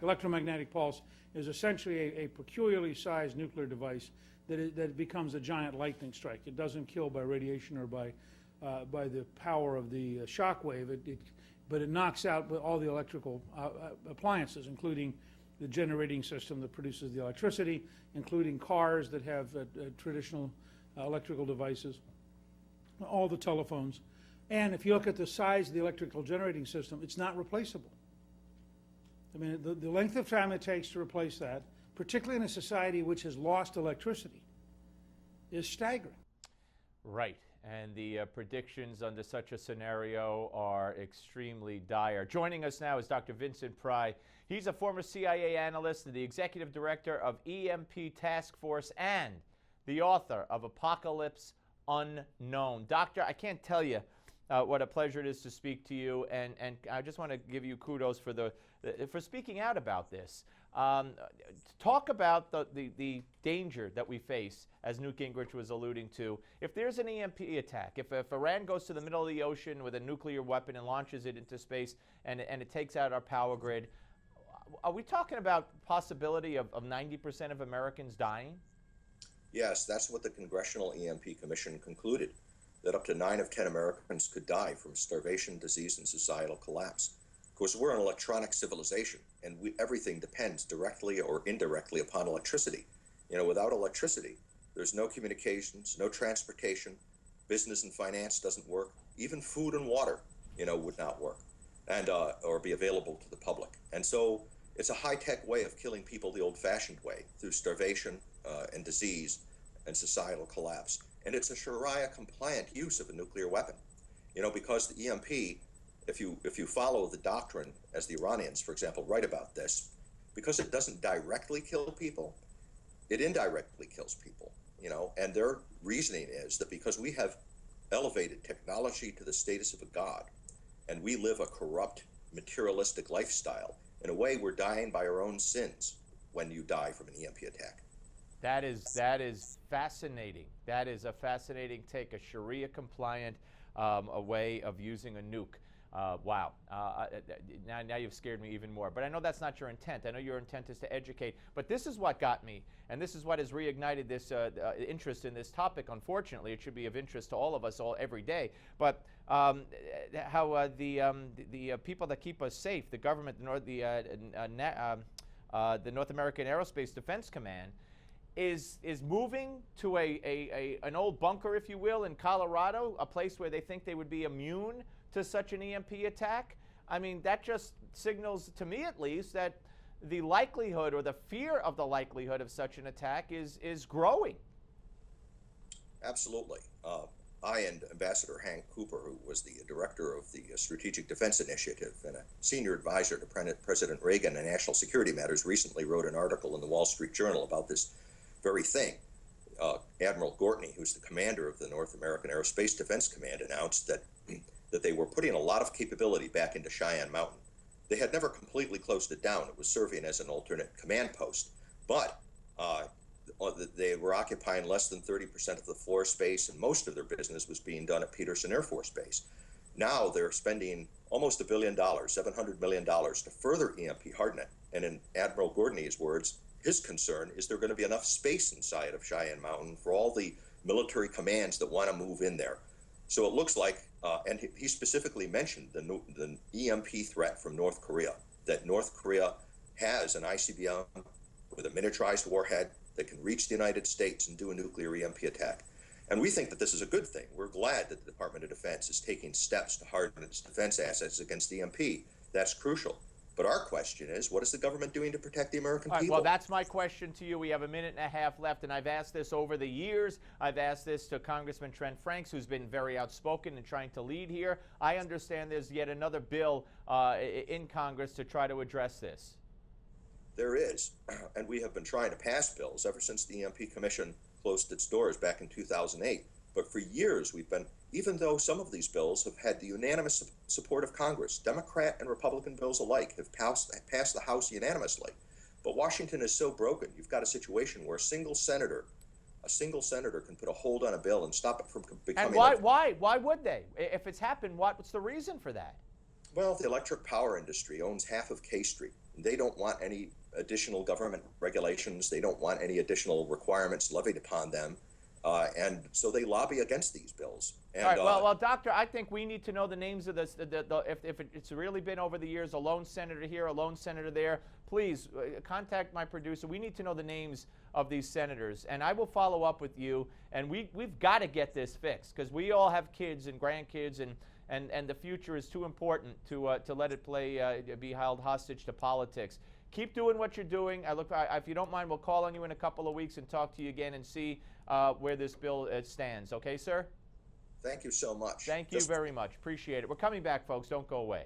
electromagnetic pulse, is essentially a peculiarly sized nuclear device that becomes a giant lightning strike. It doesn't kill by radiation or by the power of the shock wave, but it knocks out all the electrical appliances, including the generating system that produces the electricity, including cars that have traditional electrical devices, all the telephones. And if you look at the size of the electrical generating system, it's not replaceable. I mean, the length of time it takes to replace that, particularly in a society which has lost electricity, is staggering. Right. And the predictions under such a scenario are extremely dire. Joining us now is Dr. Vincent Pry. He's a former CIA analyst and the executive director of EMP Task Force and the author of Apocalypse Unknown. Doctor, I can't tell you what a pleasure it is to speak to you, and I just want to give you kudos for speaking out about this. Talk about the danger that we face, as Newt Gingrich was alluding to. If there's an EMP attack, if Iran goes to the middle of the ocean with a nuclear weapon and launches it into space and it takes out our power grid, are we talking about possibility of 90% of Americans dying? Yes, that's what the Congressional EMP Commission concluded, that up to 9 of 10 Americans could die from starvation, disease, and societal collapse. Of course, we're an electronic civilization, and everything depends directly or indirectly upon electricity. You know, without electricity, there's no communications, no transportation, business and finance doesn't work, even food and water, would not work, and or be available to the public. And so it's a high-tech way of killing people the old-fashioned way, through starvation and disease and societal collapse. And it's a Sharia-compliant use of a nuclear weapon. Because the EMP, if you follow the doctrine, as the Iranians, for example, write about this, because it doesn't directly kill people, it indirectly kills people, and their reasoning is that because we have elevated technology to the status of a god, and we live a corrupt, materialistic lifestyle, in a way we're dying by our own sins when you die from an EMP attack. That is fascinating. That is a fascinating take, a Sharia-compliant a way of using a nuke. Wow. Now you've scared me even more. But I know that's not your intent. I know your intent is to educate. But this is what got me, and this is what has reignited this interest in this topic. Unfortunately, it should be of interest to all of us every day. But how the people that keep us safe, the government, the North American Aerospace Defense Command, is moving to an old bunker, if you will, in Colorado, a place where they think they would be immune to such an EMP attack. I mean, that just signals, to me at least, that the likelihood or the fear of the likelihood of such an attack is growing. Absolutely. I and Ambassador Hank Cooper, who was the director of the Strategic Defense Initiative and a senior advisor to President Reagan on national security matters, recently wrote an article in the Wall Street Journal about this very thing. Admiral Gortney, who's the commander of the North American Aerospace Defense Command, announced that they were putting a lot of capability back into Cheyenne Mountain. They had never completely closed it down. It was serving as an alternate command post, but they were occupying less than 30% of the floor space, and most of their business was being done at Peterson Air Force Base. Now they're spending almost $1 billion, $700 million, to further EMP harden it. And in Admiral Gortney's words, his concern is there going to be enough space inside of Cheyenne Mountain for all the military commands that want to move in there. So it looks like, and he specifically mentioned the EMP threat from North Korea, that North Korea has an ICBM with a miniaturized warhead that can reach the United States and do a nuclear EMP attack. And we think that this is a good thing. We're glad that the Department of Defense is taking steps to harden its defense assets against EMP. That's crucial. But our question is, what is the government doing to protect the American people? Well, that's my question to you. We have a minute and a half left, and I've asked this over the years. I've asked this to Congressman Trent Franks, who's been very outspoken and trying to lead here. I understand there's yet another bill in Congress to try to address this. There is, and we have been trying to pass bills ever since the EMP Commission closed its doors back in 2008. But for years we've been, even though some of these bills have had the unanimous support of Congress, Democrat and Republican bills alike have passed the House unanimously. But Washington is so broken, you've got a situation where a single senator can put a hold on a bill and stop it from becoming... And why would they? If it's happened, what's the reason for that? Well, the electric power industry owns half of K Street. They don't want any additional government regulations. They don't want any additional requirements levied upon them. And so they lobby against these bills. And, all right, well, Doctor, I think we need to know the names of if it's really been over the years, a lone senator here, a lone senator there. Please contact my producer. We need to know the names of these senators, and I will follow up with you. And we've got to get this fixed, because we all have kids and grandkids, and the future is too important to let it be held hostage to politics. Keep doing what you're doing. If you don't mind, we'll call on you in a couple of weeks and talk to you again and see where this bill stands. Okay, sir? Thank you so much. Thank you very much. Appreciate it. We're coming back, folks. Don't go away.